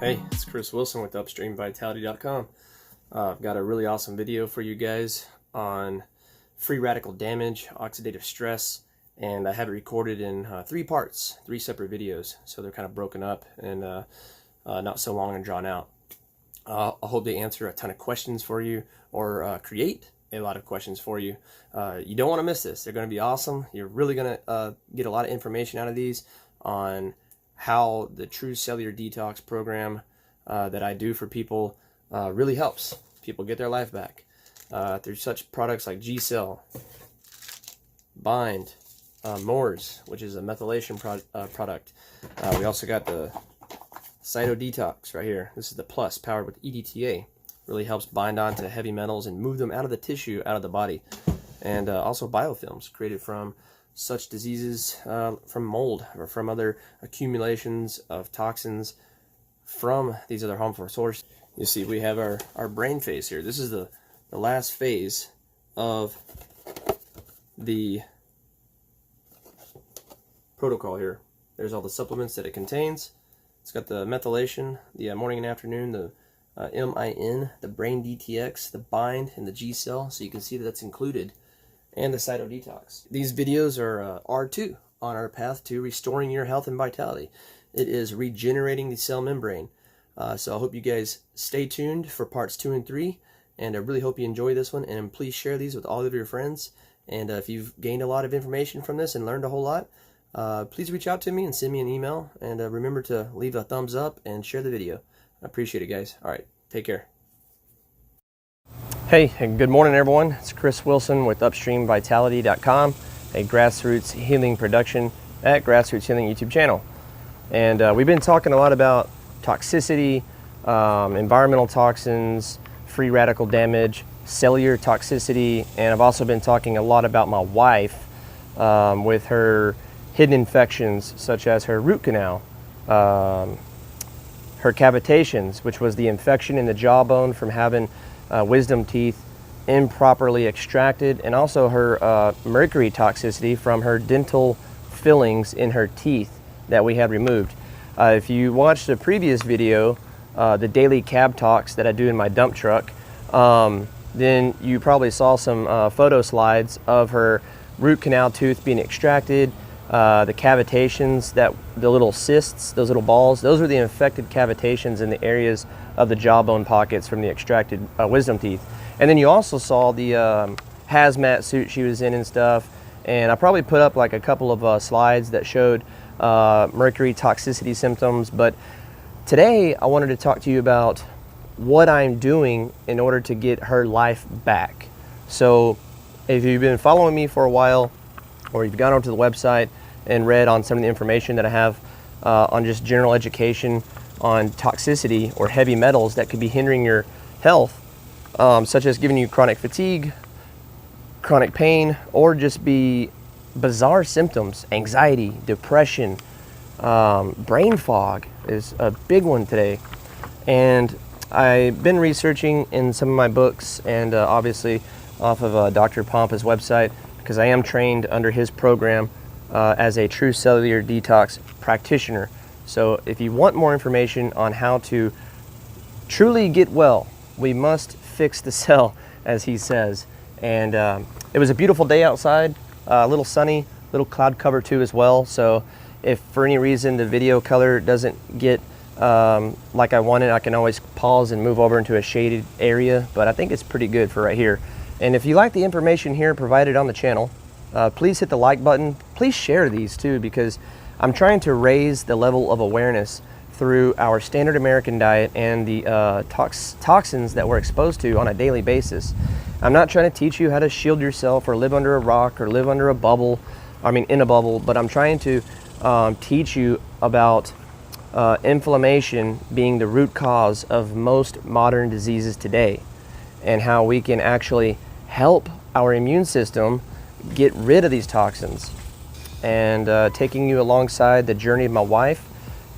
Hey, it's Chris Wilson with upstreamvitality.com. I've got a really awesome video for you guys on free radical damage, oxidative stress, and I have it recorded in 3 parts, 3 separate videos, so they're kind of broken up and not so long and drawn out. I hope they answer a ton of questions for you, or create a lot of questions for you. You don't want to miss this. They're going to be awesome. You're really going to get a lot of information out of these on how the true cellular detox program that I do for people really helps people get their life back through such products like G-Cell, Bind, Moors, which is a methylation product. We also got the Saito Detox right here. This is the Plus, powered with EDTA. Really helps bind on to heavy metals and move them out of the tissue, out of the body. And also biofilms created from such diseases, from mold or from other accumulations of toxins from these other harmful sources. You see, we have our brain phase here. This is the last phase of the protocol here. There's all the supplements that it contains. It's got the methylation, the morning and afternoon, the MIN, the brain DTX, the bind, and the G-cell, so you can see that that's included, and the Saito Detox. These videos are R2 on our path to restoring your health and vitality. It is regenerating the cell membrane. So I hope you guys stay tuned for parts 2 and 3, and I really hope you enjoy this one, and please share these with all of your friends. And if you've gained a lot of information from this and learned a whole lot, please reach out to me and send me an email, and remember to leave a thumbs up and share the video. I appreciate it, guys. All right, take care. Hey, and good morning, everyone. It's Chris Wilson with upstreamvitality.com, a grassroots healing production at Grassroots Healing YouTube channel. And we've been talking a lot about toxicity, environmental toxins, free radical damage, cellular toxicity, and I've also been talking a lot about my wife with her hidden infections, such as her root canal, her cavitations, which was the infection in the jawbone from having wisdom teeth improperly extracted, and also her mercury toxicity from her dental fillings in her teeth that we had removed. If you watched the previous video, the daily cab talks that I do in my dump truck, then you probably saw some photo slides of her root canal tooth being extracted, the cavitations, the little cysts, those little balls, those are the infected cavitations in the areas of the jawbone pockets from the extracted wisdom teeth. And then you also saw the hazmat suit she was in and stuff, and I probably put up like a couple of slides that showed mercury toxicity symptoms. But today I wanted to talk to you about what I'm doing in order to get her life back. So if you've been following me for a while, or you've gone onto the website and read on some of the information that I have on just general education on toxicity or heavy metals that could be hindering your health, such as giving you chronic fatigue, chronic pain, or just be bizarre symptoms, anxiety, depression, brain fog is a big one today. And I've been researching in some of my books, and obviously off of Dr. Pompa's website, because I am trained under his program as a true cellular detox practitioner. So if you want more information on how to truly get well, we must fix the cell, as he says. And it was a beautiful day outside, a little sunny, little cloud cover too as well. So if for any reason the video color doesn't get like I wanted, I can always pause and move over into a shaded area, but I think it's pretty good for right here. And if you like the information here provided on the channel, please hit the like button. Please share these too, because I'm trying to raise the level of awareness through our standard American diet and the toxins that we're exposed to on a daily basis. I'm not trying to teach you how to shield yourself or live under a rock or live under a bubble, in a bubble, but I'm trying to teach you about inflammation being the root cause of most modern diseases today, and how we can actually help our immune system get rid of these toxins. And taking you alongside the journey of my wife,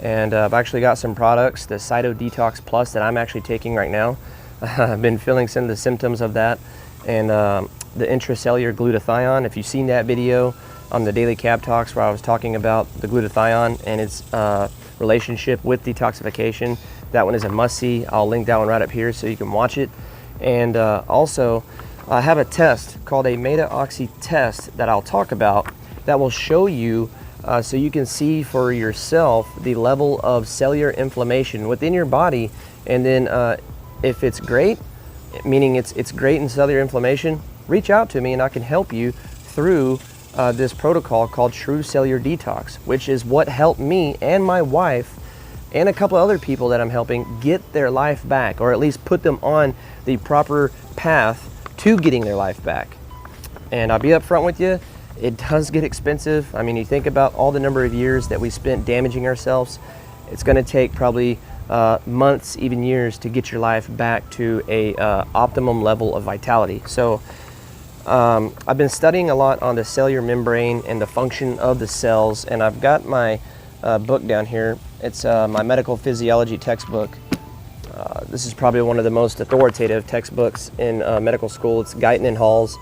and I've actually got some products, the Saito Detox Plus, that I'm actually taking right now. I've been feeling some of the symptoms of that, and the intracellular glutathione. If you've seen that video on the daily cab talks where I was talking about the glutathione and its relationship with detoxification, That one is a must-see. I'll link that one right up here so you can watch it. And also, I have a test called a meta-oxy test that I'll talk about that will show you so you can see for yourself the level of cellular inflammation within your body. And then if it's great, meaning it's great in cellular inflammation, reach out to me and I can help you through this protocol called True Cellular Detox, which is what helped me and my wife and a couple other people that I'm helping get their life back, or at least put them on the proper path to getting their life back. And I'll be upfront with you, it does get expensive. I mean, you think about all the number of years that we spent damaging ourselves. It's going to take probably months, even years, to get your life back to a optimum level of vitality. So I've been studying a lot on the cellular membrane and the function of the cells, and I've got my book down here. It's my medical physiology textbook. This is probably one of the most authoritative textbooks in medical school. It's Guyton and Hall's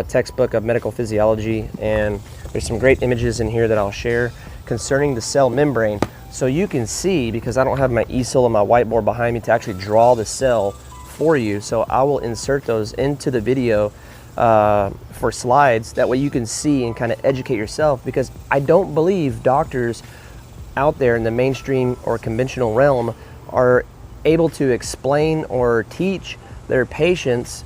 textbook of medical physiology, and there's some great images in here that I'll share concerning the cell membrane, so you can see, because I don't have my easel and my whiteboard behind me to actually draw the cell for you, so I will insert those into the video for slides. That way you can see and kind of educate yourself, because I don't believe doctors out there in the mainstream or conventional realm are able to explain or teach their patients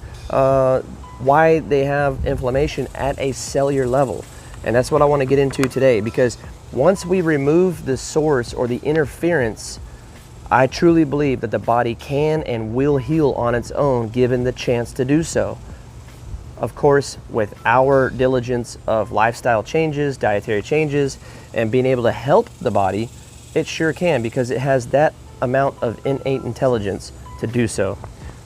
why they have inflammation at a cellular level. And that's what I want to get into today, because once we remove the source or the interference, I truly believe that the body can and will heal on its own given the chance to do so. Of course, with our diligence of lifestyle changes, dietary changes, and being able to help the body, it sure can, because it has that amount of innate intelligence to do so.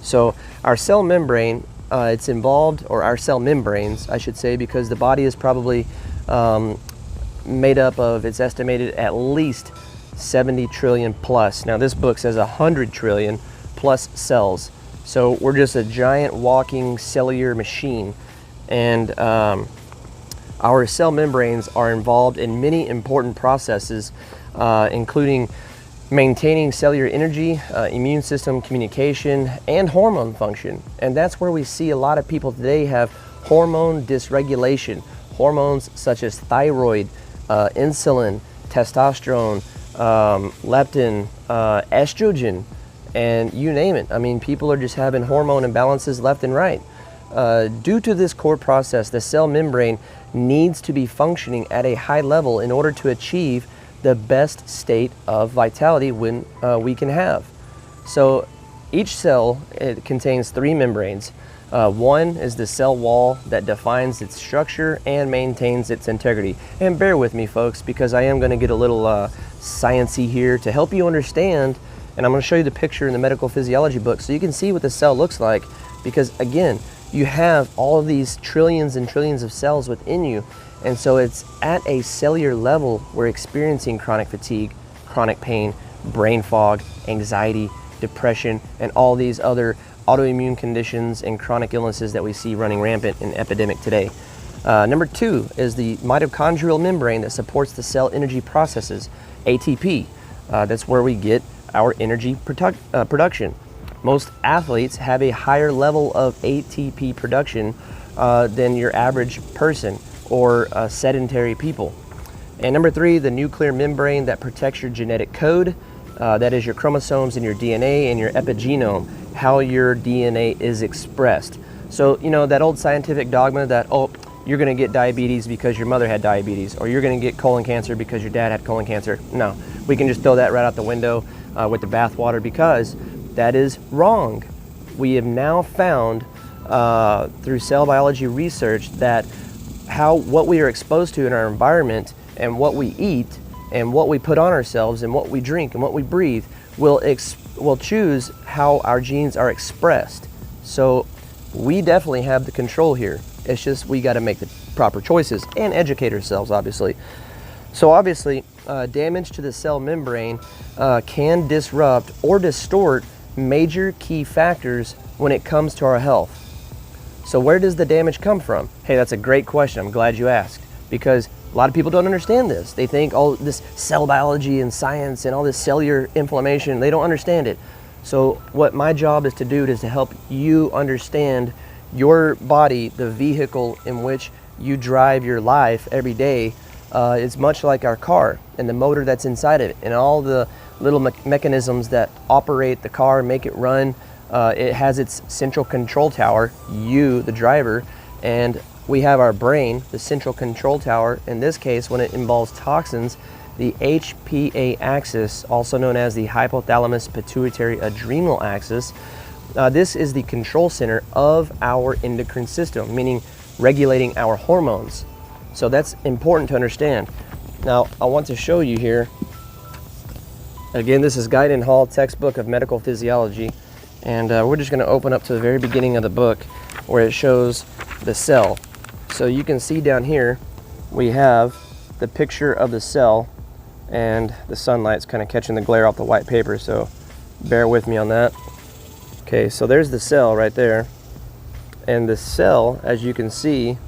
So our cell membrane, it's involved, or our cell membranes, I should say, because the body is probably made up of, it's estimated, at least 70 trillion plus. Now this book says 100 trillion plus cells. So we're just a giant walking cellular machine. And our cell membranes are involved in many important processes, including maintaining cellular energy, immune system communication, and hormone function. And that's where we see a lot of people today have hormone dysregulation. Hormones such as thyroid, insulin, testosterone, leptin, estrogen, and you name it. I mean, people are just having hormone imbalances left and right. Due to this core process, the cell membrane needs to be functioning at a high level in order to achieve the best state of vitality we can have. So each cell, it contains 3 membranes. One is the cell wall that defines its structure and maintains its integrity. And bear with me, folks, because I am going to get a little sciencey here to help you understand. And I'm going to show you the picture in the medical physiology book so you can see what the cell looks like, because again, you have all of these trillions and trillions of cells within you. And so it's at a cellular level we're experiencing chronic fatigue, chronic pain, brain fog, anxiety, depression, and all these other autoimmune conditions and chronic illnesses that we see running rampant in epidemic today. Number 2 is the mitochondrial membrane that supports the cell energy processes, ATP. That's where we get our energy production. Most athletes have a higher level of ATP production than your average person or sedentary people. And number 3, the nuclear membrane that protects your genetic code. That is your chromosomes and your DNA and your epigenome, how your DNA is expressed. So, you know, that old scientific dogma that, oh, you're gonna get diabetes because your mother had diabetes, or you're gonna get colon cancer because your dad had colon cancer. No, we can just throw that right out the window with the bathwater, because that is wrong. We have now found through cell biology research that what we are exposed to in our environment and what we eat and what we put on ourselves and what we drink and what we breathe will choose how our genes are expressed. So we definitely have the control here. It's just we got to make the proper choices and educate ourselves, obviously. So obviously, damage to the cell membrane can disrupt or distort major key factors when it comes to our health. So where does the damage come from? Hey, that's a great question. I'm glad you asked, because A lot of people don't understand this. They think all this cell biology and science and all this cellular inflammation, they don't understand it. So what my job is to do is to help you understand your body, the vehicle in which you drive your life every day. It's much like our car and the motor that's inside of it and all the little mechanisms that operate the car, make it run. It has its central control tower, you, the driver, and we have our brain, the central control tower. In this case, when it involves toxins, the HPA axis, also known as the hypothalamus pituitary adrenal axis. This is the control center of our endocrine system, meaning regulating our hormones. So that's important to understand. Now, I want to show you here. Again, this is Guyton Hall, textbook of medical physiology. And we're just going to open up to the very beginning of the book where it shows the cell. So you can see down here, we have the picture of the cell, and the sunlight's kind of catching the glare off the white paper, so bear with me on that. Okay, so there's the cell right there. And the cell, as you can see,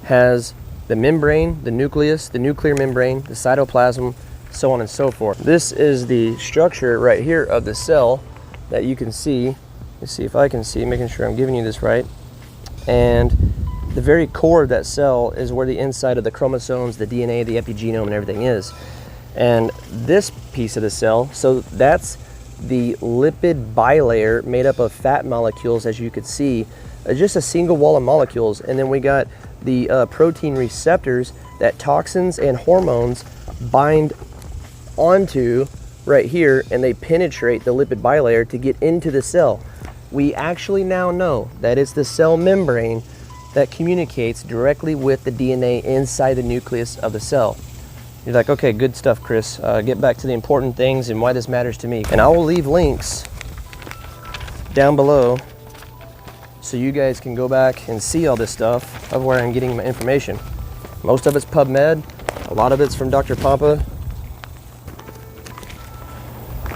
has the membrane, the nucleus, the nuclear membrane, the cytoplasm, so on and so forth. This is the structure right here of the cell that you can see. Let's see if I can see, making sure I'm giving you this right. And the very core of that cell is where the inside of the chromosomes, the DNA, the epigenome, and everything is. And this piece of the cell, so that's the lipid bilayer made up of fat molecules, as you could see, just a single wall of molecules. And then we got the protein receptors that toxins and hormones bind onto right here, and they penetrate the lipid bilayer to get into the cell. We actually now know that it's the cell membrane that communicates directly with the DNA inside the nucleus of the cell. You're like, okay, good stuff, Chris. Get back to the important things and why this matters to me. And I will leave links down below so you guys can go back and see all this stuff of where I'm getting my information. Most of it's PubMed, a lot of it's from Dr. Pompa.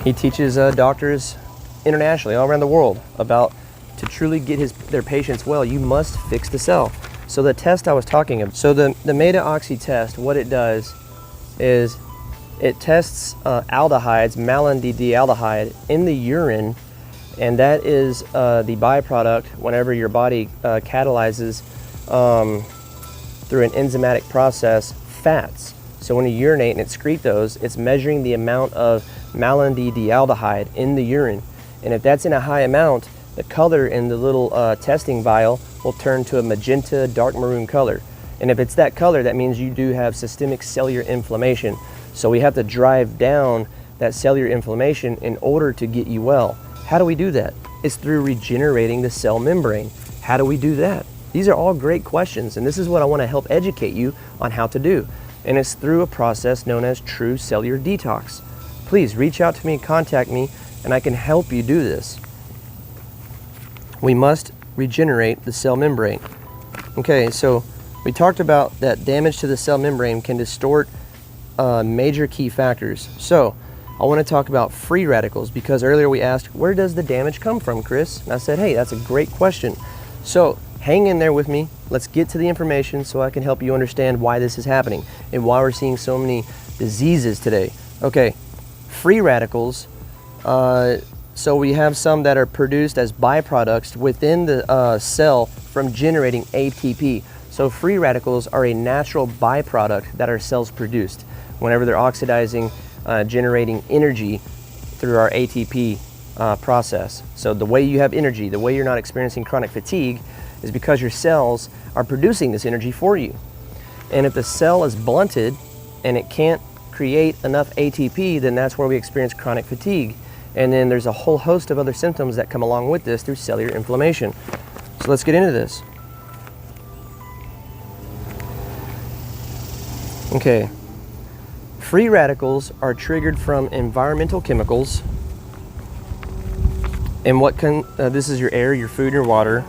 He teaches doctors internationally, all around the world, about to truly get their patients well, you must fix the cell. So the test I was talking about, so the meta-oxy test, what it does is it tests aldehydes, malondialdehyde, in the urine, and that is the byproduct whenever your body catalyzes through an enzymatic process fats. So when you urinate and excrete those, it's measuring the amount of malondialdehyde in the urine. And if that's in a high amount, the color in the little testing vial will turn to a magenta, dark maroon color. And if it's that color, that means you do have systemic cellular inflammation. So we have to drive down that cellular inflammation in order to get you well. How do we do that? It's through regenerating the cell membrane. How do we do that? These are all great questions, and this is what I want to help educate you on how to do. And it's through a process known as true cellular detox. Please reach out to me, contact me, and I can help you do this. We must regenerate the cell membrane. Okay, so we talked about that damage to the cell membrane can distort major key factors. So I want to talk about free radicals, because earlier we asked, where does the damage come from, Chris? And I said, hey, that's a great question. So hang in there with me. Let's get to the information so I can help you understand why this is happening and why we're seeing so many diseases today. Okay, free radicals. So we have some that are produced as byproducts within the cell from generating ATP. So free radicals are a natural byproduct that our cells produced whenever they're oxidizing, generating energy through our ATP process. So the way you have energy, the way you're not experiencing chronic fatigue, is because your cells are producing this energy for you. And if the cell is blunted and it can't create enough ATP, then that's where we experience chronic fatigue. And then there's a whole host of other symptoms that come along with this through cellular inflammation. So let's get into this. Okay, free radicals are triggered from environmental chemicals. And what can, this is your air, your food, your water.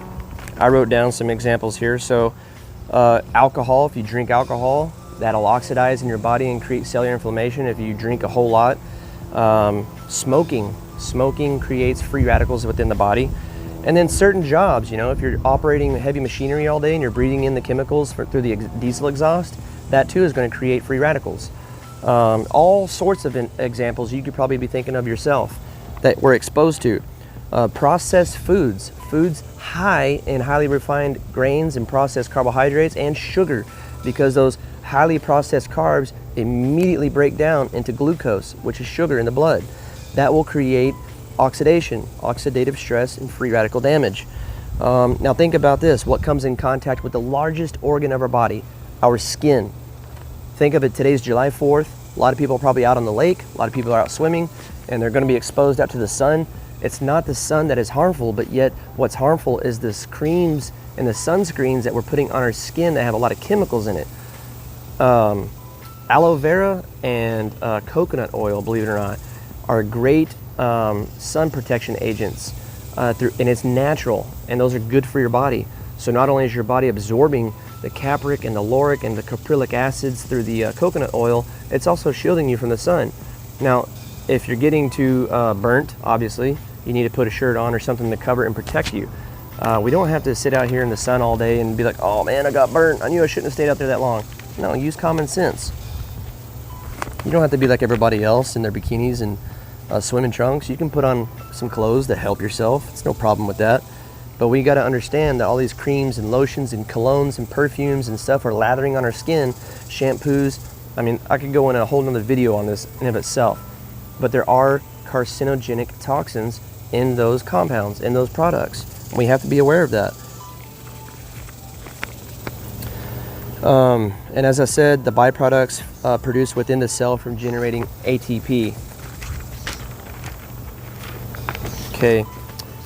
I wrote down some examples here. So alcohol, if you drink alcohol, that'll oxidize in your body and create cellular inflammation if you drink a whole lot. Smoking creates free radicals within the body. And then certain jobs, you know, if you're operating heavy machinery all day and you're breathing in the chemicals through the diesel exhaust, that too is going to create free radicals. All sorts of examples you could probably be thinking of yourself that we're exposed to. Processed foods high in highly refined grains and processed carbohydrates and sugar, because those highly processed carbs immediately break down into glucose, which is sugar in the blood. That will create oxidation, oxidative stress, and free radical damage. Now think about this. What comes in contact with the largest organ of our body? Our skin. Think of it, today's July 4th. A lot of people are probably out on the lake. A lot of people are out swimming, and they're going to be exposed out to the sun. It's not the sun that is harmful, but yet what's harmful is the creams and the sunscreens that we're putting on our skin that have a lot of chemicals in it. Aloe vera and coconut oil, believe it or not, are great sun protection agents, and it's natural, and those are good for your body. So not only is your body absorbing the capric and the lauric and the caprylic acids through the coconut oil, it's also shielding you from the sun. Now, if you're getting too burnt, obviously, you need to put a shirt on or something to cover and protect you. We don't have to sit out here in the sun all day and be like, oh man, I got burnt. I knew I shouldn't have stayed out there that long. No, use common sense. You don't have to be like everybody else in their bikinis and swimming trunks. You can put on some clothes to help yourself. It's no problem with that. But we got to understand that all these creams and lotions and colognes and perfumes and stuff are lathering on our skin, shampoos. I mean, I could go in a whole nother video on this in of itself. But there are carcinogenic toxins in those compounds, in those products. We have to be aware of that. And as I said, the byproducts produced within the cell from generating ATP. Okay,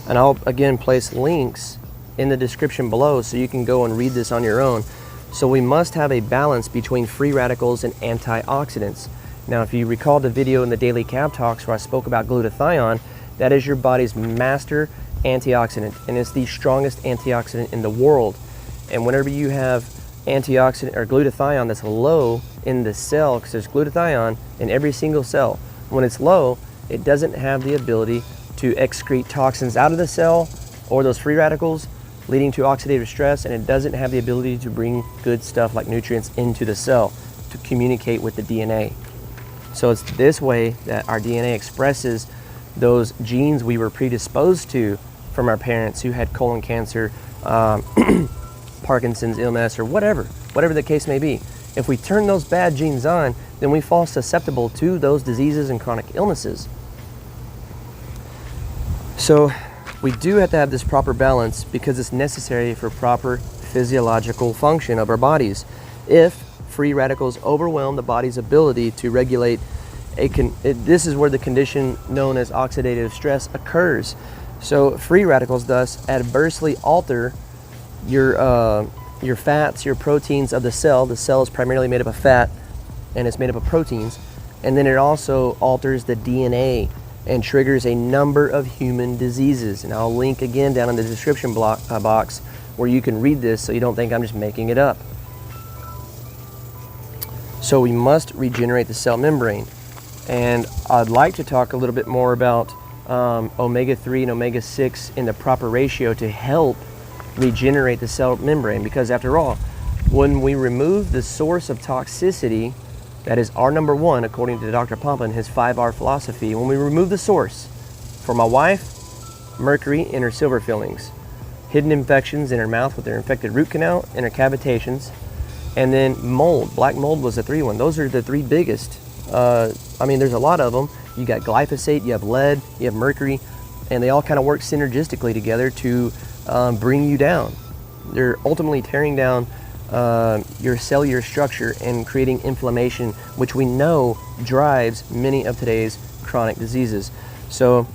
and I'll again place links in the description below so you can go and read this on your own. So we must have a balance between free radicals and antioxidants. Now, if you recall the video in the Daily Cab Talks where I spoke about glutathione, that is your body's master antioxidant, and it's the strongest antioxidant in the world. And whenever you have antioxidant or glutathione that's low in the cell, because there's glutathione in every single cell, when it's low, it doesn't have the ability to excrete toxins out of the cell or those free radicals, leading to oxidative stress, and it doesn't have the ability to bring good stuff like nutrients into the cell to communicate with the DNA. So it's this way that our DNA expresses those genes we were predisposed to from our parents who had colon cancer, Parkinson's, MS, or whatever the case may be. If we turn those bad genes on, then we fall susceptible to those diseases and chronic illnesses. So we do have to have this proper balance because it's necessary for proper physiological function of our bodies. If free radicals overwhelm the body's ability to regulate this is where the condition known as oxidative stress occurs. So free radicals thus adversely alter your fats, your proteins of the cell. The cell is primarily made up of fat and it's made up of proteins. And then it also alters the DNA and triggers a number of human diseases. And I'll link again down in the description box where you can read this so you don't think I'm just making it up. So we must regenerate the cell membrane. And I'd like to talk a little bit more about omega-3 and omega-6 in the proper ratio to help regenerate the cell membrane, because after all, when we remove the source of toxicity, that is our number one, according to Dr. Pompa and his 5R philosophy, when we remove the source, for my wife, mercury in her silver fillings, hidden infections in her mouth with her infected root canal and her cavitations, and then mold. Black mold was the 3rd. Those are the 3 biggest. I mean, there's a lot of them. You got glyphosate, you have lead, you have mercury, and they all kind of work synergistically together to bring you down. They're ultimately tearing down your cellular structure and creating inflammation, which we know drives many of today's chronic diseases. So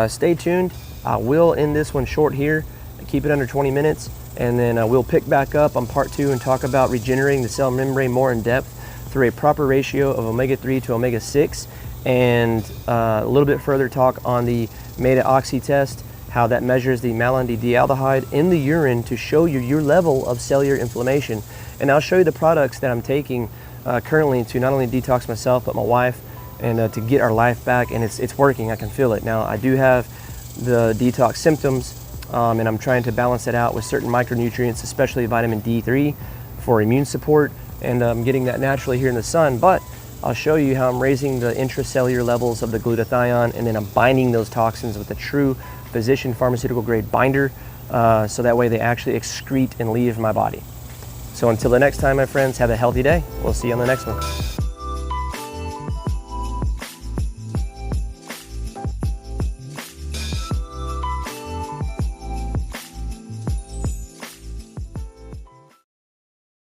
stay tuned. I will end this one short here, keep it under 20 minutes, and then we'll pick back up on part 2 and talk about regenerating the cell membrane more in depth through a proper ratio of omega-3 to omega-6, and a little bit further talk on the meta-oxy test, how that measures the malondialdehyde in the urine to show you your level of cellular inflammation. And I'll show you the products that I'm taking currently to not only detox myself but my wife, and to get our life back, and it's working. I can feel it. Now I do have the detox symptoms, and I'm trying to balance it out with certain micronutrients, especially vitamin D3 for immune support, and I'm getting that naturally here in the sun, but I'll show you how I'm raising the intracellular levels of the glutathione, and then I'm binding those toxins with a true physician pharmaceutical grade binder, so that way they actually excrete and leave my body. So until the next time, my friends, have a healthy day. We'll see you on the next one.